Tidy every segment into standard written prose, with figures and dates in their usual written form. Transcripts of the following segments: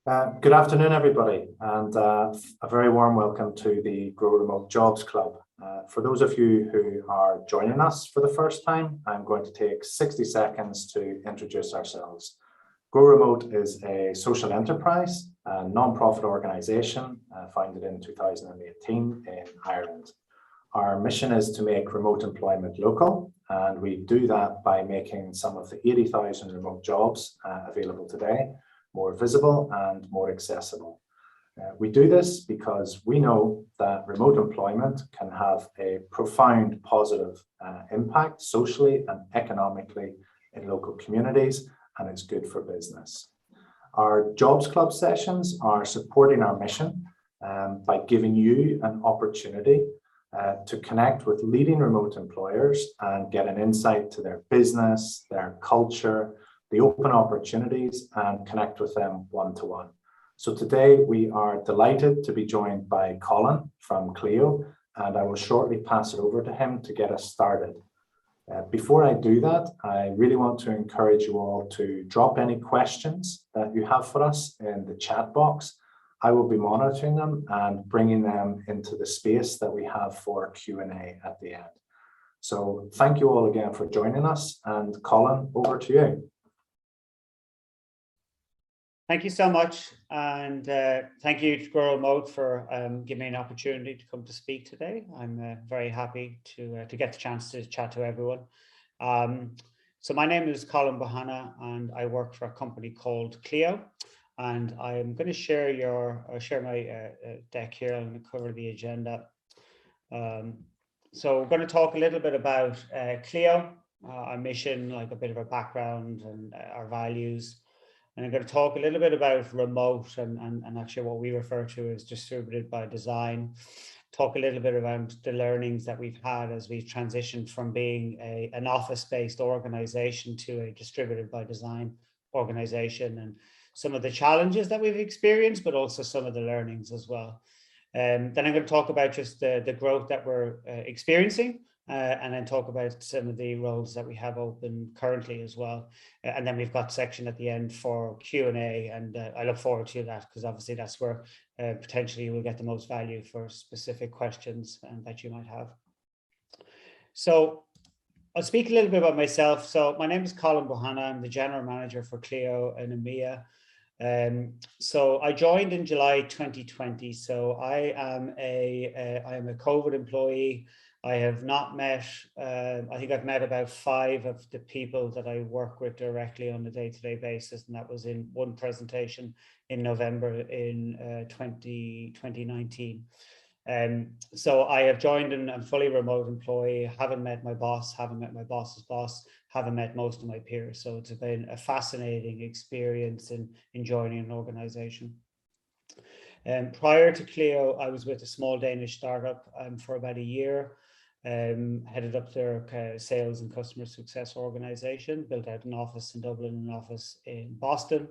Good afternoon, everybody, and a very warm welcome to the Grow Remote Jobs Club. For those of you who are joining us for the first time, I'm going to take 60 seconds to introduce ourselves. Grow Remote is a social enterprise, a non-profit organisation founded in 2018 in Ireland. Our mission is to make remote employment local, and we do that by making some of the 80,000 remote jobs available today more visible and more accessible. We do this because we know that remote employment can have a profound positive impact socially and economically in local communities, and it's good for business. Our Jobs Club sessions are supporting our mission by giving you an opportunity to connect with leading remote employers and get an insight to their business, their culture, the open opportunities, and connect with them one-to-one. So today we are delighted to be joined by Colin from Clio, and I will shortly pass it over to him to get us started. Before I do that, I really want to encourage you all to drop any questions that you have for us in the chat box. I will be monitoring them and bringing them into the space that we have for Q&A at the end. So thank you all again for joining us, and Colin, over to you. Thank you so much, and thank you to Grow Remote for giving me an opportunity to come to speak today. I'm very happy to get the chance to chat to everyone. So my name is Colin Bohanna, and I work for a company called Clio, and I'm going to share my deck here. I'm going to cover the agenda. So we're going to talk a little bit about Clio, our mission, like a bit of a background and our values. And I'm going to talk a little bit about remote and actually what we refer to as distributed by design. Talk a little bit about the learnings that we've had as we've transitioned from being an office-based organization to a distributed by design organization, and some of the challenges that we've experienced, but also some of the learnings as well. Then I'm going to talk about just the growth that we're experiencing. And then talk about some of the roles that we have open currently as well. And then we've got a section at the end for Q&A, and I look forward to that because obviously that's where potentially you will get the most value for specific questions that you might have. So I'll speak a little bit about myself. So my name is Colin Bohanna. I'm the General Manager for Clio in EMEA. So I joined in July 2020. So I am a COVID employee. I have not met, I think I've met about 5 of the people that I work with directly on a day-to-day basis, and that was in one presentation in November in 2019. So I have joined and I'm fully remote employee, haven't met my boss, haven't met my boss's boss, haven't met most of my peers. So it's been a fascinating experience in joining an organization. Prior to Clio, I was with a small Danish startup for about a year. Headed up their sales and customer success organization, built out an office in Dublin and an office in Boston.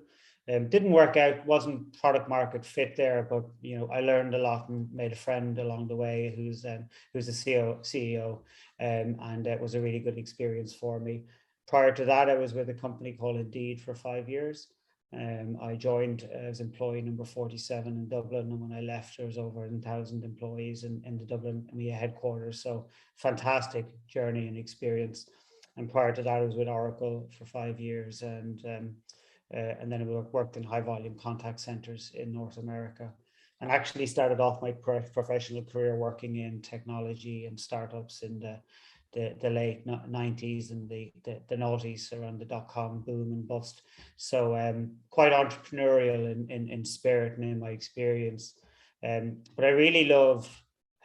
Didn't work out, wasn't product market fit there, but I learned a lot and made a friend along the way who's the CEO, and it was a really good experience for me. Prior to that, I was with a company called Indeed for 5 years. I joined as employee number 47 in Dublin, and when I left, there was over 1,000 employees in the Dublin EMEA headquarters. So fantastic journey and experience. And prior to that, I was with Oracle for 5 years, and then I worked in high volume contact centers in North America, and actually started off my professional career working in technology and startups in the late 90s and the noughties, around the dot-com boom and bust. So quite entrepreneurial in spirit and in my experience. But I really love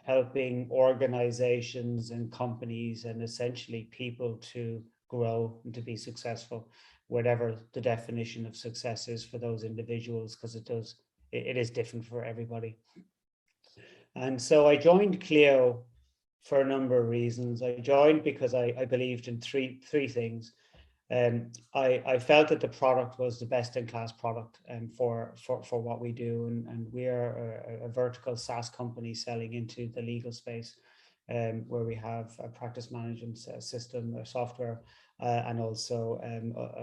helping organizations and companies and essentially people to grow and to be successful, whatever the definition of success is for those individuals, because it is different for everybody. And so I joined Clio for a number of reasons. I joined because I believed in three things. I felt that the product was the best in class product for what we do, and we are a vertical SaaS company selling into the legal space, where we have a practice management system, software, and also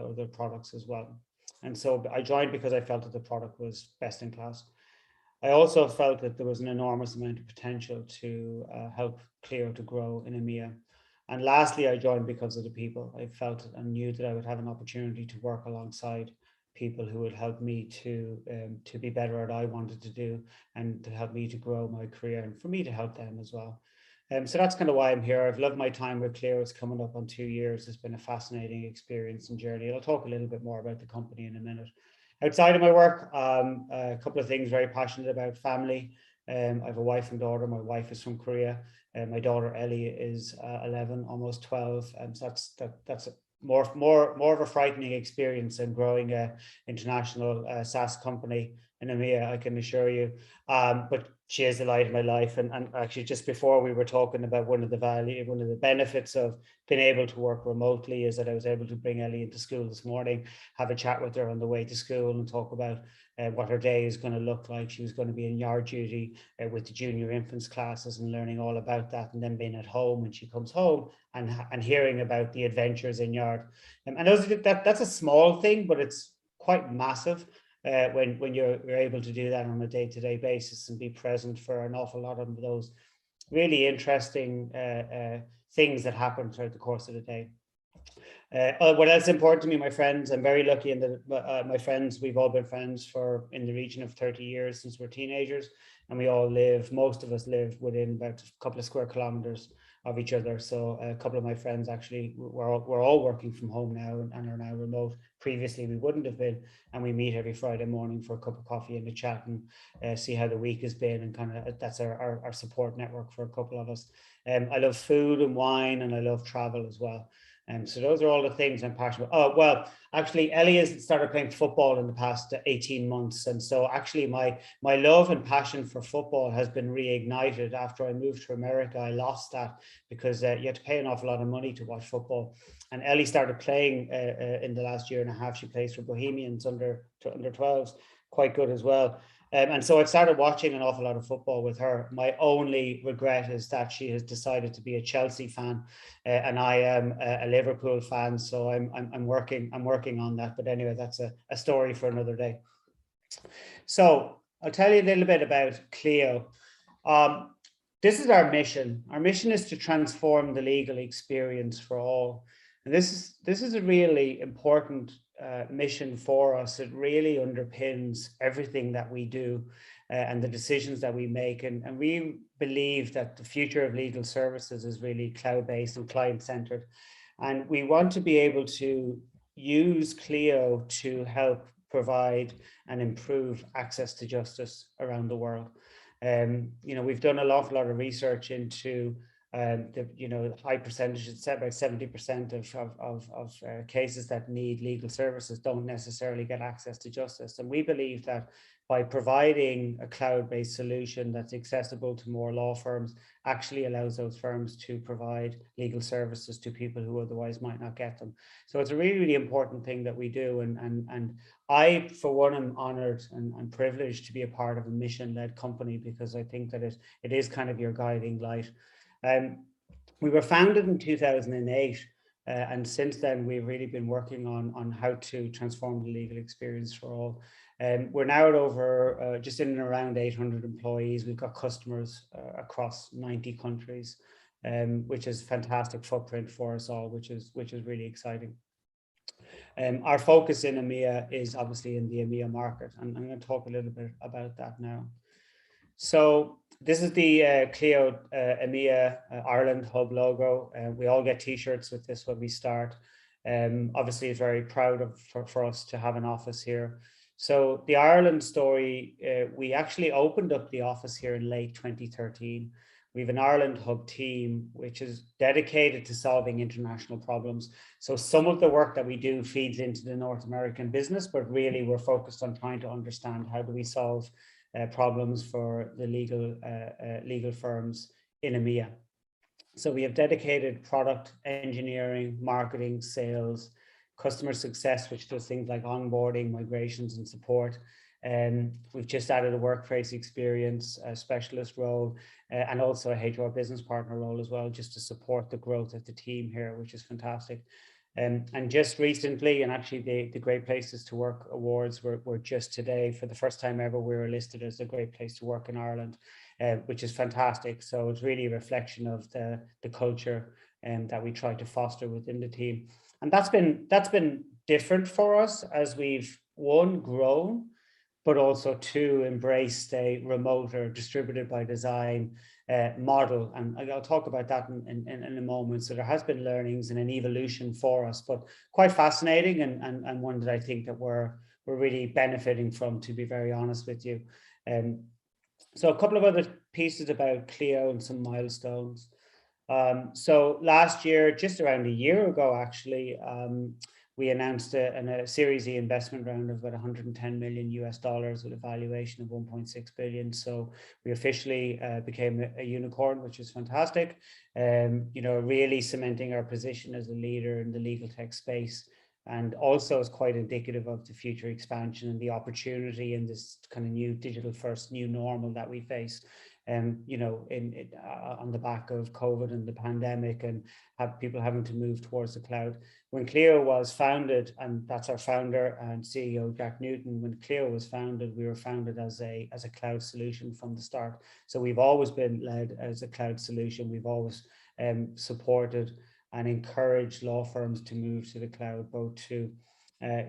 other products as well. And so I joined because I felt that the product was best in class. I also felt that there was an enormous amount of potential to help Clio to grow in EMEA. And lastly, I joined because of the people. I felt and knew that I would have an opportunity to work alongside people who would help me to be better at what I wanted to do, and to help me to grow my career, and for me to help them as well. So that's kind of why I'm here. I've loved my time with Clio. It's coming up on 2 years. It's been a fascinating experience and journey. I'll talk a little bit more about the company in a minute. Outside of my work, a couple of things very passionate about: family. I have a wife and daughter. My wife is from Korea. My daughter Ellie is 11, almost 12. So that's more of a frightening experience than growing a international SaaS company in EMEA, I can assure you. But she is the light of my life. And actually, just before we were talking about one of the benefits of being able to work remotely is that I was able to bring Ellie into school this morning, have a chat with her on the way to school, and talk about what her day is going to look like. She was going to be in yard duty with the junior infants classes and learning all about that, and then being at home when she comes home and hearing about the adventures in yard. And that's a small thing, but it's quite massive when you're able to do that on a day-to-day basis and be present for an awful lot of those really interesting things that happen throughout the course of the day. What else is important to me, my friends? I'm very lucky in that my friends, we've all been friends for in the region of 30 years since we're teenagers, and most of us live within about a couple of square kilometers of each other. So a couple of my friends actually, we're all working from home now and are now remote. Previously we wouldn't have been, and we meet every Friday morning for a cup of coffee and a chat and see how the week has been, and kind of that's our support network for a couple of us. I love food and wine, and I love travel as well. So those are all the things I'm passionate about. Oh, well, actually, Ellie has started playing football in the past 18 months. And so actually my love and passion for football has been reignited after I moved to America. I lost that because you had to pay an awful lot of money to watch football. And Ellie started playing in the last year and a half. She plays for Bohemians under 12s, quite good as well. And so I've started watching an awful lot of football with her. My only regret is that she has decided to be a Chelsea fan, and I am a Liverpool fan. So I'm working on that. But anyway, that's a story for another day. So I'll tell you a little bit about Clio. This is our mission. Our mission is to transform the legal experience for all. And this is a really important mission for us. It really underpins everything that we do and the decisions that we make. And we believe that the future of legal services is really cloud-based and client-centered. And we want to be able to use Clio to help provide and improve access to justice around the world. We've done an awful lot of research into the high percentage, it's about 70% of cases that need legal services don't necessarily get access to justice. And we believe that by providing a cloud-based solution that's accessible to more law firms actually allows those firms to provide legal services to people who otherwise might not get them. So it's a really, really important thing that we do. And I, for one, am honored and privileged to be a part of a mission-led company, because I think that it is kind of your guiding light. We were founded in 2008, and since then we've really been working on how to transform the legal experience for all. We're now at over just in and around 800 employees. We've got customers across 90 countries, which is a fantastic footprint for us all, which is really exciting. Our focus in EMEA is obviously in the EMEA market, and I'm going to talk a little bit about that now. So this is the Clio EMEA Ireland Hub logo. We all get t-shirts with this when we start. Obviously, it's very proud for us to have an office here. So the Ireland story, we actually opened up the office here in late 2013. We have an Ireland Hub team, which is dedicated to solving international problems. So some of the work that we do feeds into the North American business, but really we're focused on trying to understand how do we solve problems for the legal firms in EMEA. So we have dedicated product engineering, marketing, sales, customer success, which does things like onboarding, migrations, and support. We've just added a workplace experience specialist role and also a HR business partner role as well, just to support the growth of the team here, which is fantastic. And just recently, and actually the Great Places to Work awards were just today. For the first time ever, we were listed as a great place to work in Ireland, which is fantastic. So it's really a reflection of the culture that we try to foster within the team. And that's been different for us as we've, one, grown, but also two, embraced a remote or distributed by design model. And I'll talk about that in a moment. So there has been learnings and an evolution for us, but quite fascinating, and one that I think that we're really benefiting from, to be very honest with you. So a couple of other pieces about Clio and some milestones. So last year, just around a year ago, actually, we announced a Series E investment round of about $110 million with a valuation of 1.6 billion. So we officially became a unicorn, which is fantastic. Really cementing our position as a leader in the legal tech space, and also is quite indicative of the future expansion and the opportunity in this kind of new digital first new normal that we face. On the back of COVID and the pandemic, and have people having to move towards the cloud. When Clio was founded, and that's our founder and CEO, Jack Newton, when Clio was founded, we were founded as a cloud solution from the start. So we've always been led as a cloud solution. We've always supported and encouraged law firms to move to the cloud, both to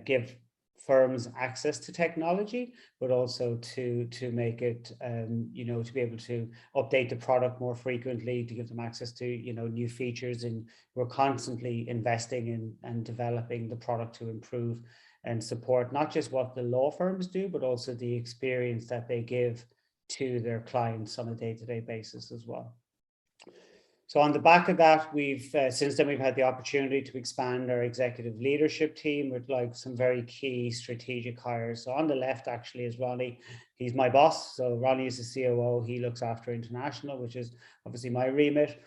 give firms access to technology, but also to make it, to be able to update the product more frequently, to give them access to, new features. And we're constantly investing in and developing the product to improve and support not just what the law firms do, but also the experience that they give to their clients on a day-to-day basis as well. So on the back of that, we've since then we've had the opportunity to expand our executive leadership team with some very key strategic hires. So on the left actually is Ronnie. He's my boss. So Ronnie is the COO. He looks after international, which is obviously my remit.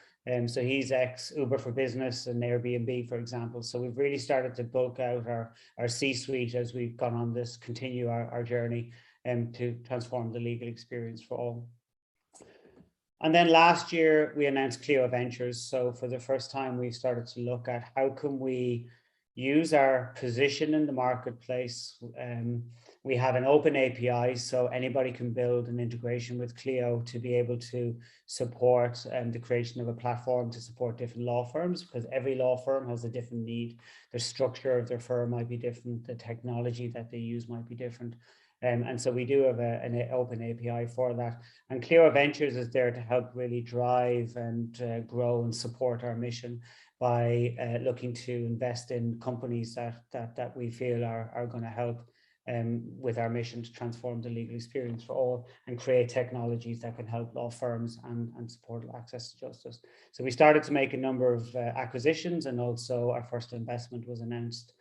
So he's ex Uber for Business and Airbnb, for example. So we've really started to bulk out our C-suite as we've gone on this, continue our journey to transform the legal experience for all. And then last year, we announced Clio Ventures. So for the first time, we started to look at how can we use our position in the marketplace. We have an open API, so anybody can build an integration with Clio to be able to support the creation of a platform to support different law firms, because every law firm has a different need. The structure of their firm might be different. The technology that they use might be different. And so we do have an open API for that. And Clio Ventures is there to help really drive and grow and support our mission by looking to invest in companies that we feel are going to help with our mission to transform the legal experience for all and create technologies that can help law firms and support access to justice. So we started to make a number of acquisitions, and also our first investment was announced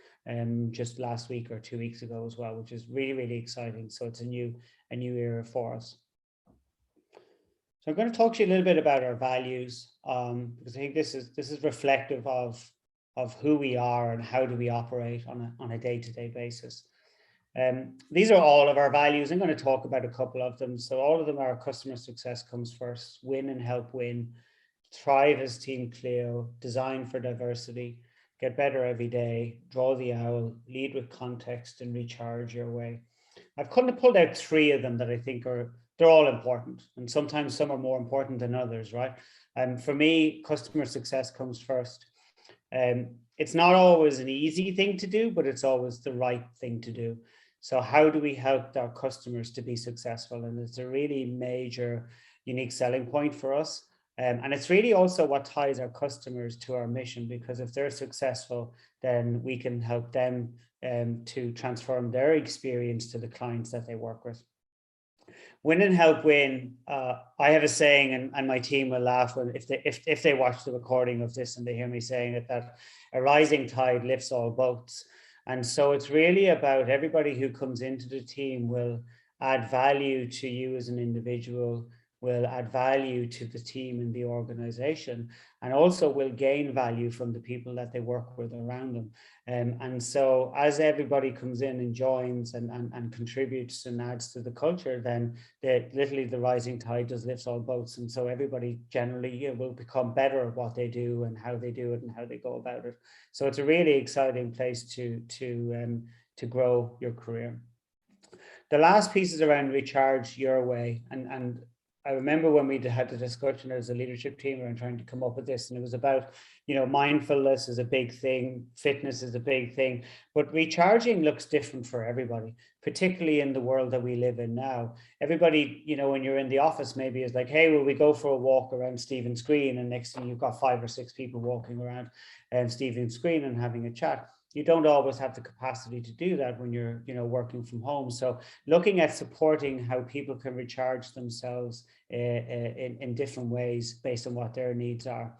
just last week or 2 weeks ago as well, which is really, really exciting. So it's a new era for us. So I'm going to talk to you a little bit about our values, because I think this is reflective of who we are and how do we operate on a day-to-day basis. These are all of our values. I'm going to talk about a couple of them. So all of them are: customer success comes first, win and help win, thrive as Team Clio, design for diversity, get better every day, draw the owl, lead with context, and recharge your way. I've kind of pulled out 3 of them that I think they're all important, and sometimes some are more important than others, right? And for me, customer success comes first. It's not always an easy thing to do, but it's always the right thing to do. So how do we help our customers to be successful? And it's a really major, unique selling point for us. And it's really also what ties our customers to our mission, because if they're successful, then we can help them to transform their experience to the clients that they work with. Win and help win. I have a saying, and my team will laugh when if they watch the recording of this and they hear me saying it, that a rising tide lifts all boats. And so it's really about everybody who comes into the team will add value to you as an individual, will add value to the team and the organization, and also will gain value from the people that they work with around them. And so as everybody comes in and joins and contributes and adds to the culture, then literally the rising tide does lifts all boats. And so everybody generally will become better at what they do and how they do it and how they go about it. So it's a really exciting place to grow your career. The last piece is around recharge your way. And I remember when we had the discussion as a leadership team around trying to come up with this, and it was about, mindfulness is a big thing, fitness is a big thing, but recharging looks different for everybody, particularly in the world that we live in now. Everybody, when you're in the office, maybe is like, hey, will we go for a walk around Stephen's Green? And next thing you've got 5 or 6 people walking around Stephen's Green and having a chat. You don't always have the capacity to do that when you're, working from home. So looking at supporting how people can recharge themselves in different ways based on what their needs are.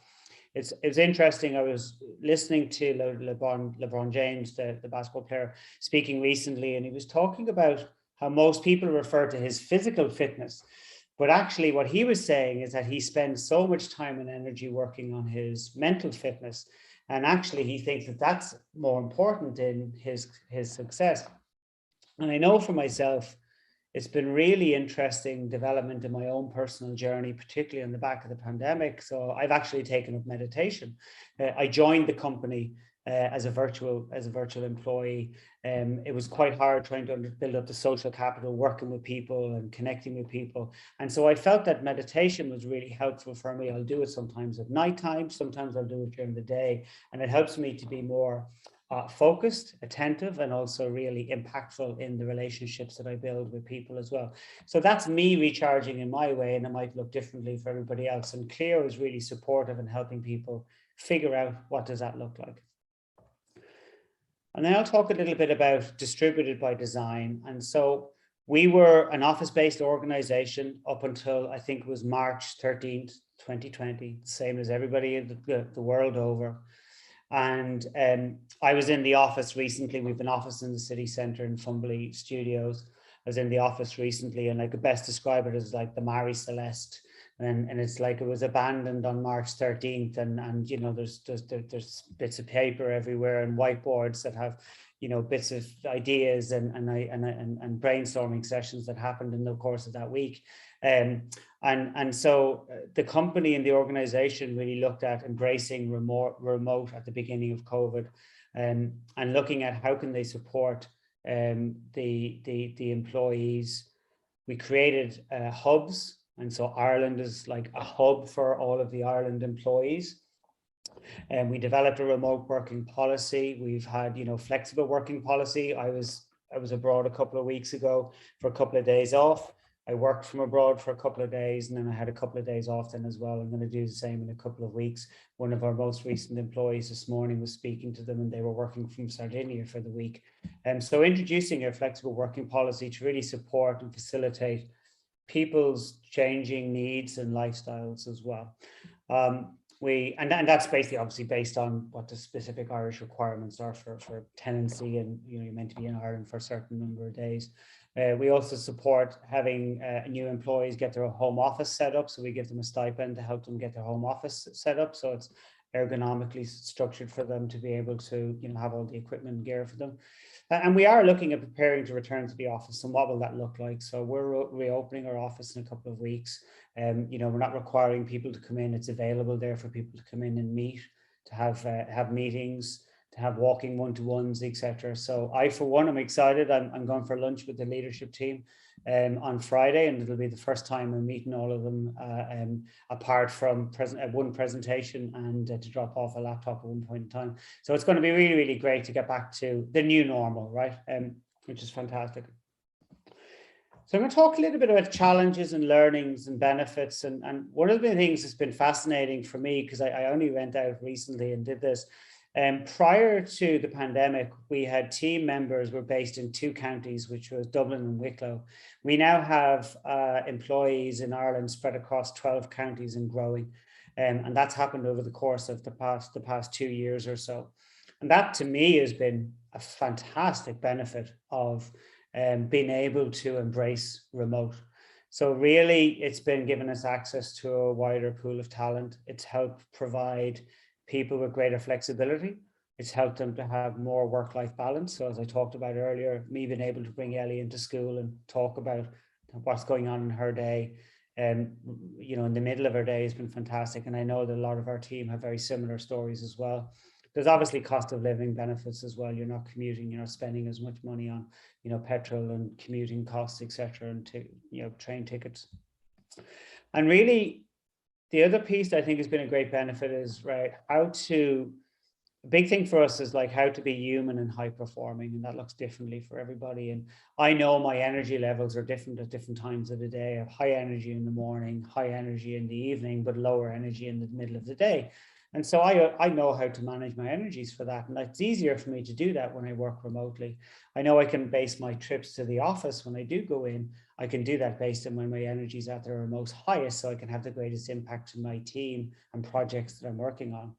It's interesting. I was listening to LeBron James, the basketball player, speaking recently, and he was talking about how most people refer to his physical fitness. But actually what he was saying is that he spends so much time and energy working on his mental fitness. And actually, he thinks that that's more important in his success. And I know for myself, it's been really interesting development in my own personal journey, particularly on the back of the pandemic. So I've actually taken up meditation. I joined the company as a virtual employee. It was quite hard trying to build up the social capital, working with people and connecting with people. And so I felt that meditation was really helpful for me. I'll do it sometimes at nighttime, sometimes I'll do it during the day, and it helps me to be more focused, attentive, and also really impactful in the relationships that I build with people as well. So that's me recharging in my way, and it might look differently for everybody else. And Clio is really supportive in helping people figure out what does that look like. And then I'll talk a little bit about distributed by design. And so we were an office-based organization up until I think it was March 13th, 2020, same as everybody in the world over. And I was in the office recently. We have an office in the city centre in Fumbly Studios. I was in the office recently, and I could best describe it as like the Marie Celeste. And it's like it was abandoned on March 13th, and there's bits of paper everywhere and whiteboards that have bits of ideas and brainstorming sessions that happened in the course of that week. And so the company and the organization really looked at embracing remote at the beginning of COVID, and looking at how can they support the employees. We created hubs. And so Ireland is like a hub for all of the Ireland employees. And we developed a remote working policy. We've had, flexible working policy. I was abroad a couple of weeks ago for a couple of days off. I worked from abroad for a couple of days, and then I had a couple of days off then as well. I'm going to do the same in a couple of weeks. One of our most recent employees this morning was speaking to them, and they were working from Sardinia for the week. And so introducing a flexible working policy to really support and facilitate people's changing needs and lifestyles as well. And that's basically obviously based on what the specific Irish requirements are for tenancy, and you're meant to be in Ireland for a certain number of days. We also support having new employees get their home office set up, so we give them a stipend to help them get their home office set up, so it's ergonomically structured for them to be able to have all the equipment and gear for them. And we are looking at preparing to return to the office, and what will that look like? So we're reopening our office in a couple of weeks. We're not requiring people to come in. It's available there for people to come in and meet, to have meetings, to have walking one-to-ones, etc. So I, for one, am excited. I'm going for lunch with the leadership team on Friday, and it'll be the first time I'm meeting all of them apart from one presentation and to drop off a laptop at one point in time. So it's going to be really, really great to get back to the new normal, right? Which is fantastic. So I'm going to talk a little bit about challenges and learnings and benefits. And one of the things that's been fascinating for me, because I only went out recently and did this, prior to the pandemic, we had team members were based in 2 counties, which was Dublin and Wicklow. We now have employees in Ireland spread across 12 counties and growing. And that's happened over the course of the past 2 years or so. And that to me has been a fantastic benefit of being able to embrace remote. So really, it's been giving us access to a wider pool of talent. It's helped provide people with greater flexibility. It's helped them to have more work-life balance. So as I talked about earlier, me being able to bring Ellie into school and talk about what's going on in her day, you know, in the middle of her day has been fantastic. And I know that a lot of our team have very similar stories as well. There's obviously cost of living benefits as well. You're not commuting, you're not spending as much money on, you know, petrol and commuting costs, etc., and you know, train tickets. And really, the other piece that I think has been a great benefit is, right, a big thing for us is like how to be human and high performing, and that looks differently for everybody. And I know my energy levels are different at different times of the day. I have high energy in the morning, high energy in the evening, but lower energy in the middle of the day. And so I know how to manage my energies for that. And it's easier for me to do that when I work remotely. I know I can base my trips to the office when I do go in. I can do that based on when my energies at their most highest, so I can have the greatest impact to my team and projects that I'm working on.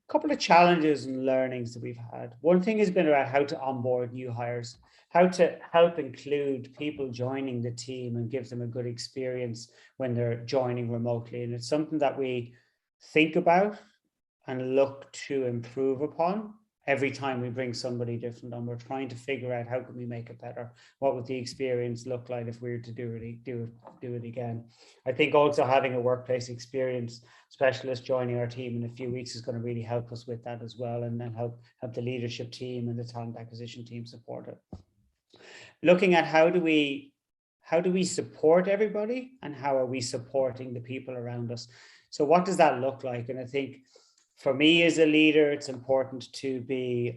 A couple of challenges and learnings that we've had. One thing has been about how to onboard new hires, how to help include people joining the team and give them a good experience when they're joining remotely. And it's something that we think about and look to improve upon every time we bring somebody different on. We're trying to figure out how can we make it better? What would the experience look like if we were to do it again? I think also having a workplace experience specialist joining our team in a few weeks is going to really help us with that as well, and then help the leadership team and the talent acquisition team support it. Looking at how do we support everybody, and how are we supporting the people around us? So what does that look like? And I think for me as a leader, it's important to be,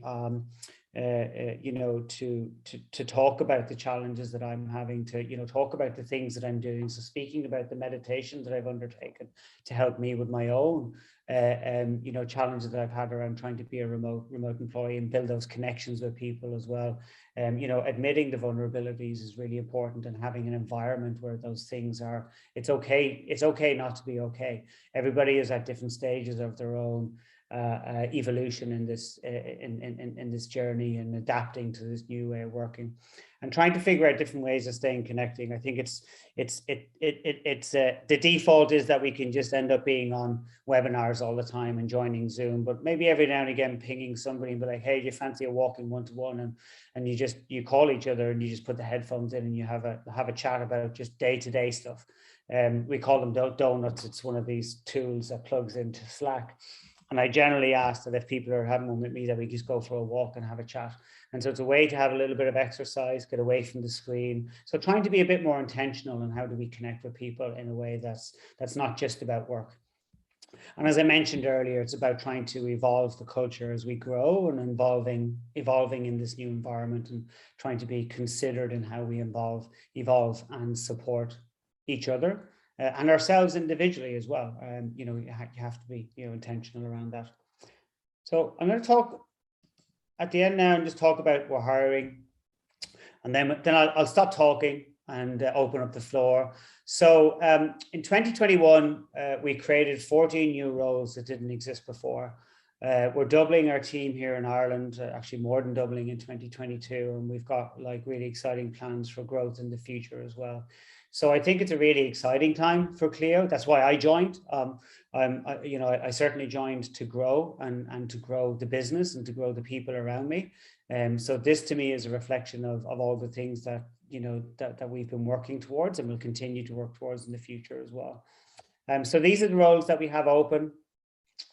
you know, to talk about the challenges that I'm having, to, you know, talk about the things that I'm doing. So speaking about the meditation that I've undertaken to help me with my own, you know, challenges that I've had around trying to be a remote employee and build those connections with people as well. You know, admitting the vulnerabilities is really important, and having an environment where those things are, it's okay not to be okay. Everybody is at different stages of their own evolution in this in this journey, and adapting to this new way of working, and trying to figure out different ways of staying connecting. I think the default is that we can just end up being on webinars all the time and joining Zoom, but maybe every now and again pinging somebody and be like, hey, do you fancy a walking one-to-one? And you call each other and you just put the headphones in and you have a chat about just day-to-day stuff. We call them donuts. It's one of these tools that plugs into Slack. And I generally ask that if people are having one with me, that we just go for a walk and have a chat. And so it's a way to have a little bit of exercise, get away from the screen. So trying to be a bit more intentional in how do we connect with people in a way that's not just about work. And as I mentioned earlier, it's about trying to evolve the culture as we grow, and evolving in this new environment, and trying to be considered in how we evolve and support each other. And ourselves individually as well. You know, you have to be, you know, intentional around that. So I'm going to talk at the end now and just talk about we're hiring, and then I'll stop talking and open up the floor. So in 2021, we created 14 new roles that didn't exist before. We're doubling our team here in Ireland, actually more than doubling in 2022, and we've got like really exciting plans for growth in the future as well. So I think it's a really exciting time for Clio. That's why I joined. You know, I certainly joined to grow and to grow the business and to grow the people around me. So this to me is a reflection of all the things that, you know, that we've been working towards and will continue to work towards in the future as well. So these are the roles that we have open.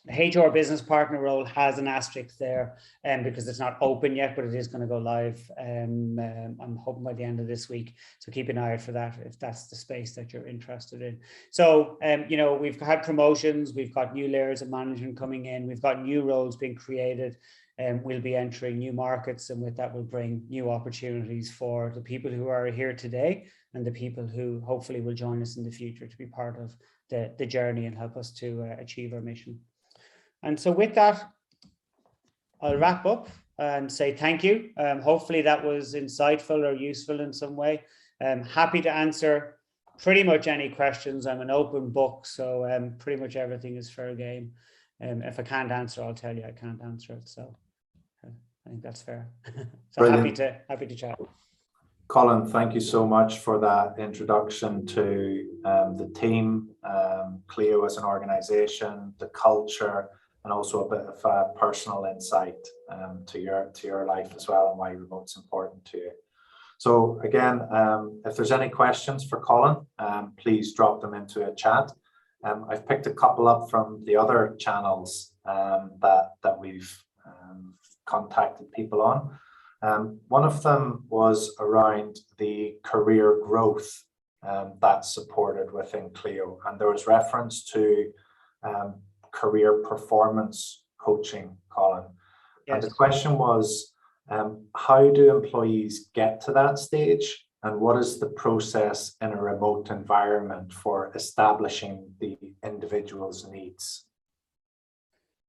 The HR business partner role has an asterisk there, because it's not open yet, but it is going to go live. I'm hoping by the end of this week. So keep an eye out for that if that's the space that you're interested in. So, you know, we've had promotions, we've got new layers of management coming in, we've got new roles being created, and we'll be entering new markets, and with that will bring new opportunities for the people who are here today and the people who hopefully will join us in the future to be part of the journey and help us to achieve our mission. And so with that, I'll wrap up and say thank you. Hopefully that was insightful or useful in some way. Happy to answer pretty much any questions. I'm an open book, so pretty much everything is fair game. If I can't answer, I'll tell you I can't answer it. So I think that's fair. So happy to chat. Colin, thank you so much for that introduction to the team, Clio as an organization, the culture, and also a bit of personal insight to your life as well, and why remote's important to you. So again, if there's any questions for Colin, please drop them into a chat. I've picked a couple up from the other channels that we've contacted people on. One of them was around the career growth that's supported within Clio, and there was reference to career performance coaching, Colin. Yes. And the question was, how do employees get to that stage, and what is the process in a remote environment for establishing the individual's needs?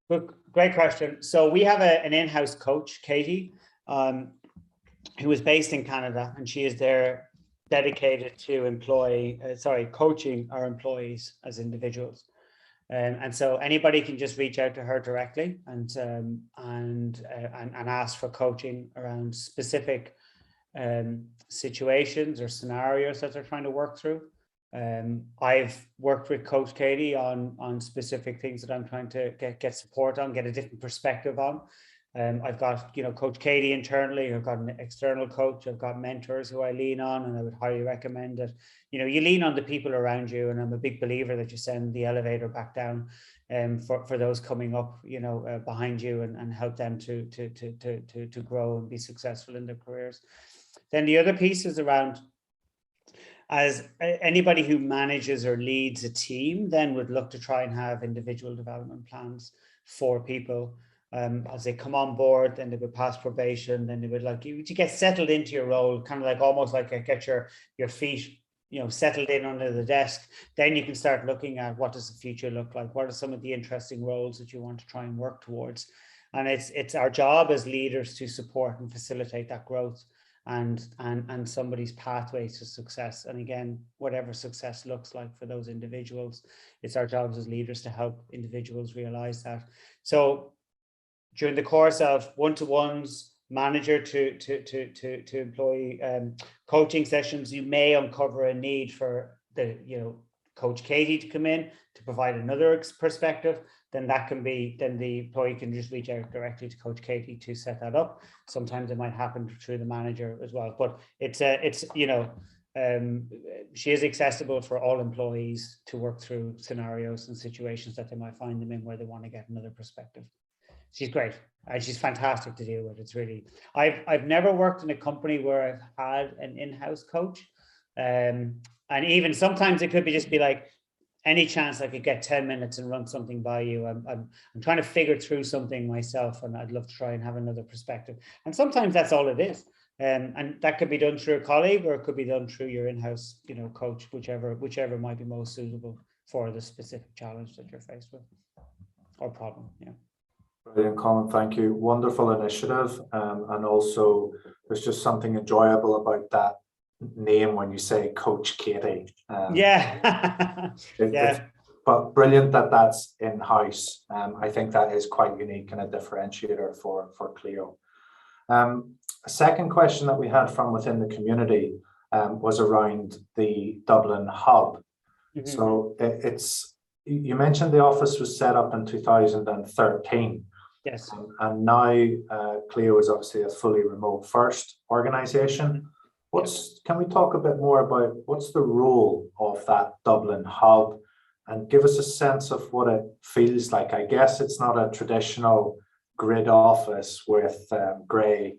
Look, great question. So we have an in-house coach, Katie, who is based in Canada, and she is there dedicated to coaching our employees as individuals. And so anybody can just reach out to her directly and ask for coaching around specific situations or scenarios that they're trying to work through. I've worked with Coach Katie on specific things that I'm trying to get support on, get a different perspective on. I've got, Coach Katie internally. I've got an external coach. I've got mentors who I lean on, and I would highly recommend that, you lean on the people around you. And I'm a big believer that you send the elevator back down for those coming up, behind you, and help them to grow and be successful in their careers. Then the other piece is around, as anybody who manages or leads a team then would look to try and have individual development plans for people. As they come on board, then they would pass probation, then they would like you to get settled into your role, kind of like almost like get your feet, settled in under the desk. Then you can start looking at what does the future look like? What are some of the interesting roles that you want to try and work towards? And it's our job as leaders to support and facilitate that growth and somebody's pathway to success. And again, whatever success looks like for those individuals, it's our jobs as leaders to help individuals realize that. So during the course of one-to-ones, manager to employee coaching sessions, you may uncover a need for Coach Katie to come in to provide another perspective. Then the employee can just reach out directly to Coach Katie to set that up. Sometimes it might happen through the manager as well, but she is accessible for all employees to work through scenarios and situations that they might find them in where they want to get another perspective. She's great. She's fantastic to deal with. It's really, I've never worked in a company where I've had an in-house coach. And even sometimes it could be like, any chance I could get 10 minutes and run something by you. I'm trying to figure through something myself, and I'd love to try and have another perspective. And sometimes that's all it is. And that could be done through a colleague, or it could be done through your in-house, coach, whichever might be most suitable for the specific challenge that you're faced with or problem. Yeah. Brilliant, Colin, thank you. Wonderful initiative. And also there's just something enjoyable about that name when you say Coach Katie. Yeah. But brilliant that that's in-house. I think that is quite unique and a differentiator for Clio. A second question that we had from within the community was around the Dublin Hub. Mm-hmm. So you mentioned the office was set up in 2013. Yes. And now Clio is obviously a fully remote first organization. Can we talk a bit more about what's the role of that Dublin Hub, and give us a sense of what it feels like? I guess it's not a traditional grid office with grey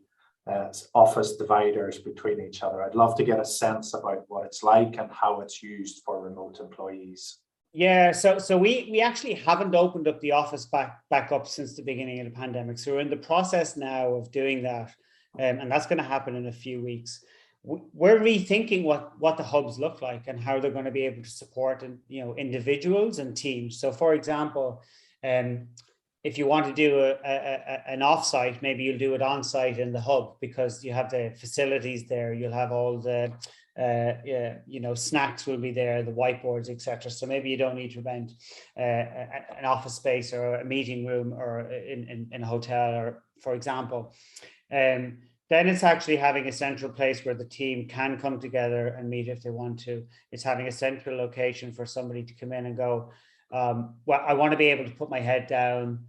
office dividers between each other. I'd love to get a sense about what it's like and how it's used for remote employees. Yeah, so we actually haven't opened up the office back up since the beginning of the pandemic. So we're in the process now of doing that, and that's going to happen in a few weeks. We're rethinking what the hubs look like and how they're going to be able to support individuals and teams. So, for example, if you want to do an offsite, maybe you'll do it on site in the hub because you have the facilities there. You'll have all the snacks will be there, the whiteboards, etc. So maybe you don't need to rent an office space or a meeting room or in a hotel, or for example. Then it's actually having a central place where the team can come together and meet if they want to. It's having a central location for somebody to come in and go, well, I want to be able to put my head down,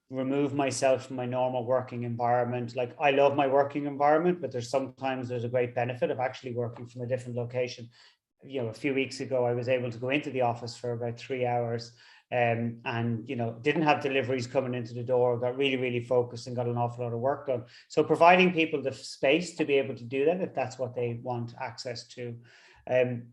remove myself from my normal working environment. Like, I love my working environment, but there's a great benefit of actually working from a different location. You know, a few weeks ago, I was able to go into the office for about 3 hours, and, you know, didn't have deliveries coming into the door, got really, really focused and got an awful lot of work done. So providing people the space to be able to do that, if that's what they want access to. And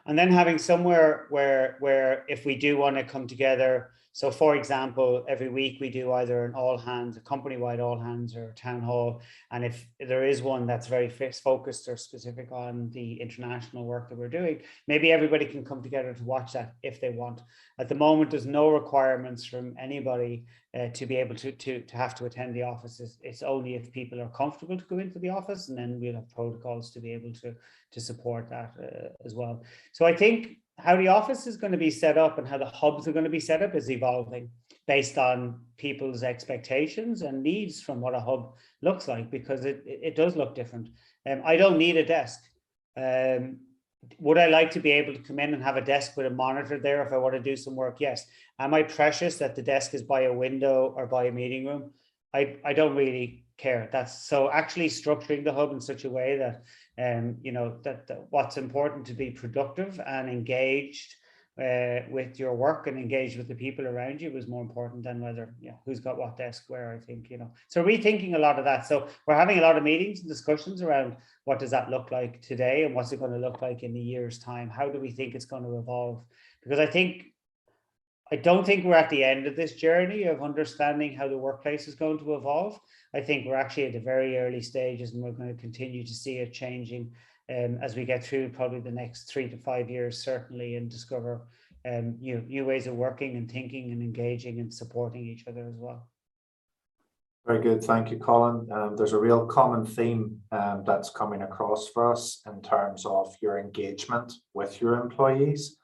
then having somewhere where if we do want to come together, so for example, every week we do either an all hands, a company-wide all hands, or a town hall. And if there is one that's very focused or specific on the international work that we're doing, maybe everybody can come together to watch that if they want. At the moment, there's no requirements from anybody to be able to have to attend the office. It's only if people are comfortable to go into the office, and then we'll have protocols to be able to support that as well. So I think how the office is going to be set up and how the hubs are going to be set up is evolving based on people's expectations and needs from what a hub looks like, because it does look different. I don't need a desk. Would I like to be able to come in and have a desk with a monitor there if I want to do some work? Yes. Am I precious that the desk is by a window or by a meeting room? I don't really care. That's so actually structuring the hub in such a way that you know, that what's important to be productive and engaged with your work and engaged with the people around you was more important than whether, yeah, who's got what desk where, I think, you know. So rethinking a lot of that. So we're having a lot of meetings and discussions around what does that look like today and what's it going to look like in a year's time? How do we think it's going to evolve? Because I don't think we're at the end of this journey of understanding how the workplace is going to evolve. I think we're actually at the very early stages, and we're going to continue to see it changing as we get through probably the next 3 to 5 years, certainly, and discover new ways of working and thinking and engaging and supporting each other as well. Very good. Thank you, Colin. There's a real common theme that's coming across for us in terms of your engagement with your employees.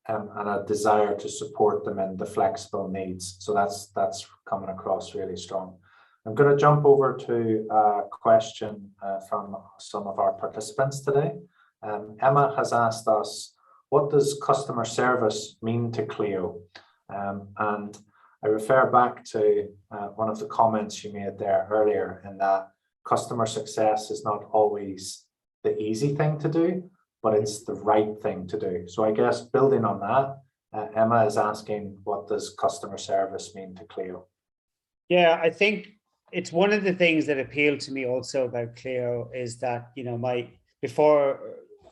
And a desire to support them in the flexible needs. So that's coming across really strong. I'm going to jump over to a question from some of our participants today. Emma has asked us, what does customer service mean to Clio? And I refer back to one of the comments you made there earlier, in that customer success is not always the easy thing to do, but it's the right thing to do. So I guess building on that, Emma is asking, what does customer service mean to Clio? Yeah, I think it's one of the things that appealed to me also about Clio is that, you know, before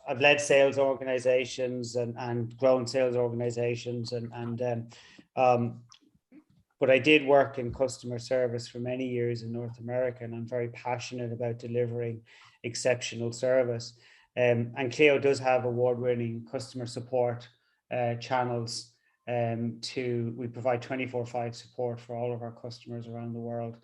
I've led sales organizations and grown sales organizations but I did work in customer service for many years in North America, and I'm very passionate about delivering exceptional service. And Clio does have award-winning customer support channels. We provide 24/5 support for all of our customers around the world.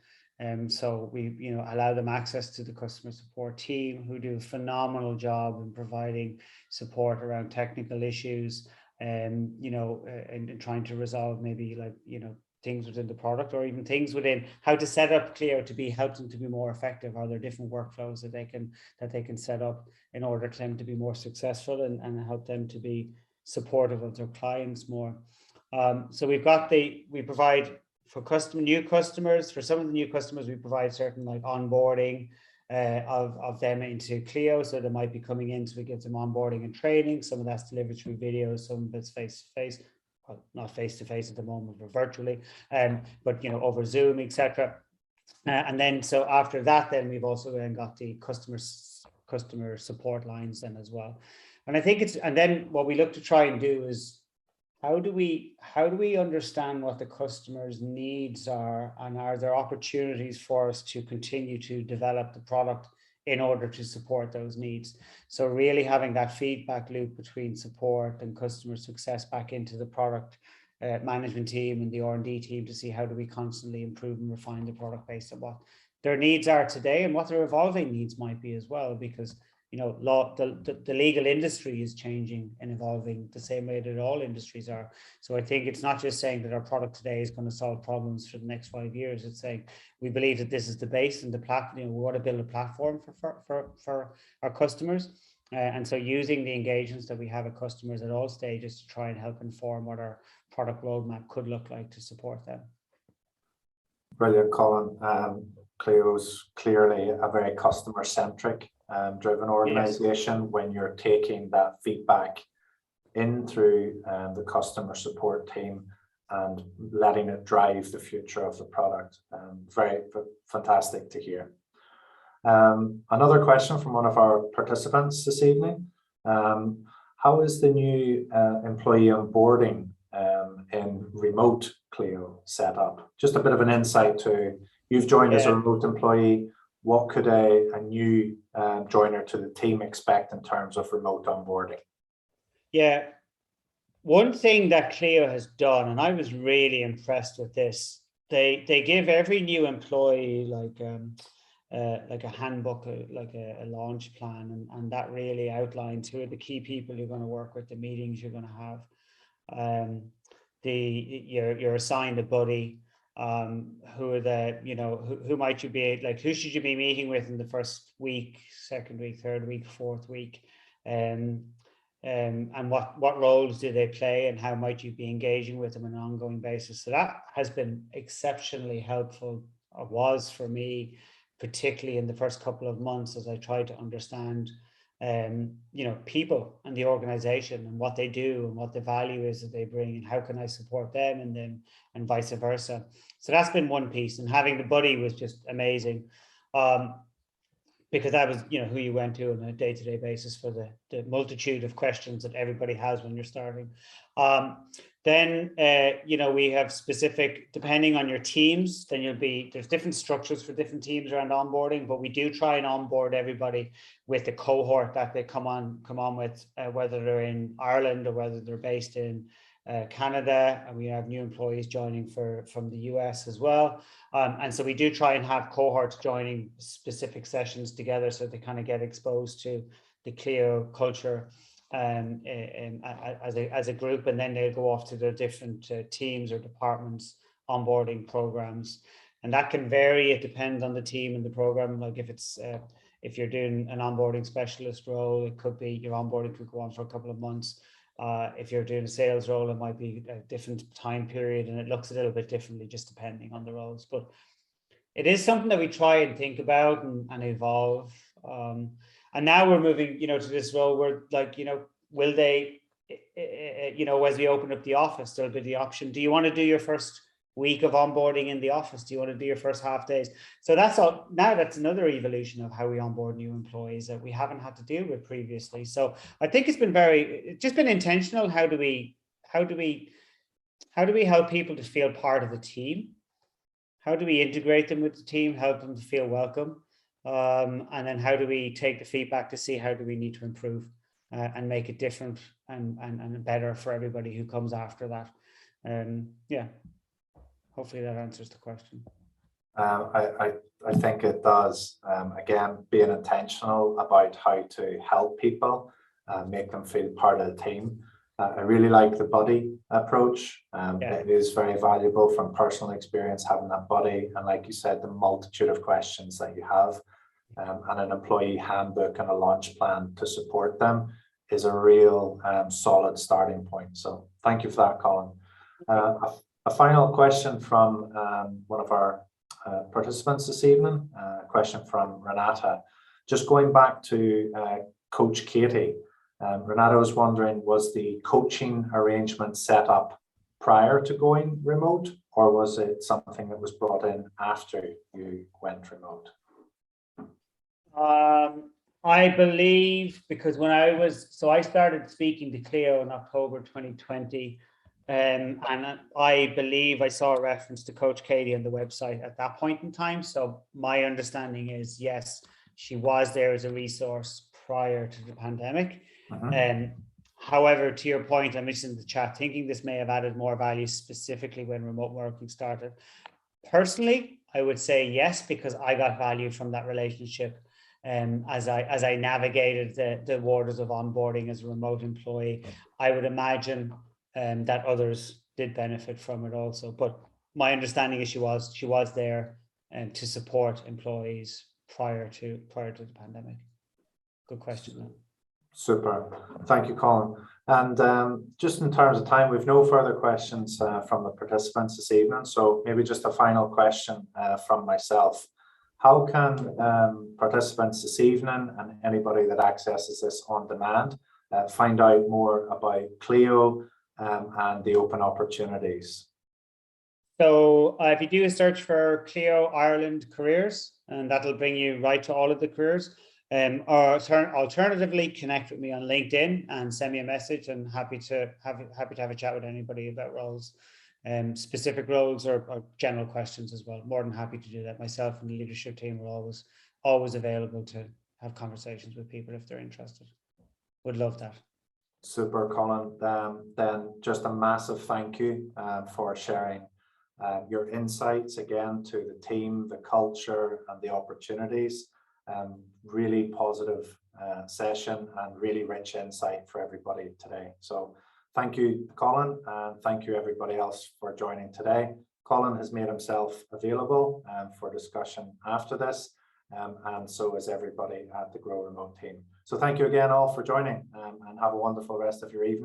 So we, you know, allow them access to the customer support team, who do a phenomenal job in providing support around technical issues, you know, and trying to resolve maybe, like, you know, things within the product, or even things within how to set up Clio to help them to be more effective. Are there different workflows that they can set up in order for them to be more successful and help them to be supportive of their clients more? So we provide for new customers. For some of the new customers, we provide certain, like, onboarding of them into Clio. So they might be coming in, so we get them onboarding and training. Some of that's delivered through video, some of it's face-to-face. Well, not face-to-face at the moment, but virtually, but, you know, over Zoom, etc. And then, so after that, then we've also then got the customer support lines then as well. And I think and then what we look to try and do is, how do we understand what the customer's needs are, and are there opportunities for us to continue to develop the product in order to support those needs? So really having that feedback loop between support and customer success back into the product management team and the R&D team to see how do we constantly improve and refine the product based on what their needs are today and what their evolving needs might be as well. Because, the legal industry is changing and evolving the same way that all industries are. So I think it's not just saying that our product today is going to solve problems for the next 5 years. It's saying we believe that this is the base and the platform. We want to build a platform for our customers. And so using the engagements that we have with customers at all stages to try and help inform what our product roadmap could look like to support them. Brilliant, Colin. Clio's clearly a very customer-centric driven organization. Yes. When you're taking that feedback in through the customer support team and letting it drive the future of the product. Very fantastic to hear. Another question from one of our participants this evening. How is the new employee onboarding in remote Clio set up? Just a bit of an insight to, you've joined as a remote employee. What could a new joiner to the team expect in terms of remote onboarding? Yeah, one thing that Clio has done, and I was really impressed with this, they give every new employee like a handbook, like a launch plan, and that really outlines who are the key people you're going to work with, the meetings you're going to have. You're assigned a buddy. Who are the, who might you be, like, who should you be meeting with in the first week, second week, third week, fourth week, and what roles do they play, and how might you be engaging with them on an ongoing basis? So that has been exceptionally helpful, or was for me, particularly in the first couple of months, as I tried to understand people and the organization and what they do and what the value is that they bring, and how can I support them and then, and vice versa. So that's been one piece, and having the buddy was just amazing, because that was, who you went to on a day-to-day basis for the multitude of questions that everybody has when you're starting. Then, we have specific, depending on your teams, then there's different structures for different teams around onboarding, but we do try and onboard everybody with the cohort that they come on with, whether they're in Ireland or whether they're based in Canada, and we have new employees joining from the US as well. And so we do try and have cohorts joining specific sessions together, so they kind of get exposed to the Clio culture as a group, and then they'll go off to their different teams or departments onboarding programs. And that can vary. It depends on the team and the program. Like if you're doing an onboarding specialist role, it could be your onboarding could go on for a couple of months. If you're doing a sales role, it might be a different time period, and it looks a little bit differently just depending on the roles. But it is something that we try and think about and evolve. And now we're moving, to this role where, like, will they, as we open up the office, there'll be the option. Do you want to do your first week of onboarding in the office? Do you want to do your first half days? So that's all. Now that's another evolution of how we onboard new employees that we haven't had to deal with previously. So I think it's been intentional. How do we help people to feel part of the team? How do we integrate them with the team, help them to feel welcome? And then how do we take the feedback to see how do we need to improve and make it different and better for everybody who comes after that? Yeah, hopefully that answers the question. I think it does. Again, being intentional about how to help people, make them feel part of the team. I really like the buddy approach. It is very valuable from personal experience, having that buddy. And like you said, the multitude of questions that you have, and an employee handbook and a launch plan to support them is a real solid starting point. So thank you for that, Colin. A final question from one of our participants this evening, a question from Renata. Just going back to Coach Katie. Renata was wondering, was the coaching arrangement set up prior to going remote, or was it something that was brought in after you went remote? I believe, because I started speaking to Clio in October 2020, and I believe I saw a reference to Coach Katie on the website at that point in time. So my understanding is, yes, she was there as a resource prior to the pandemic. However, to your point, I mentioned in the chat, thinking this may have added more value specifically when remote working started. Personally, I would say yes, because I got value from that relationship. as I navigated the waters of onboarding as a remote employee. I would imagine that others did benefit from it also. But my understanding is she was there to support employees prior to the pandemic. Good question, though. Super. Thank you, Colin. And just in terms of time, we've no further questions from the participants this evening. So maybe just a final question from myself. How can participants this evening and anybody that accesses this on demand find out more about Clio and the open opportunities? So if you do a search for Clio Ireland Careers, and that'll bring you right to all of the careers. Or alternatively, connect with me on LinkedIn and send me a message, and happy to have a chat with anybody about roles, specific roles or general questions as well. More than happy to do that. Myself and the leadership team are always available to have conversations with people if they're interested. Would love that. Super, Colin. Then just a massive thank you for sharing your insights again to the team, the culture, and the opportunities. Really positive session and really rich insight for everybody today. So thank you, Colin, and thank you everybody else for joining today. Colin has made himself available for discussion after this, and so is everybody at the Grow Remote team. So thank you again all for joining, and have a wonderful rest of your evening.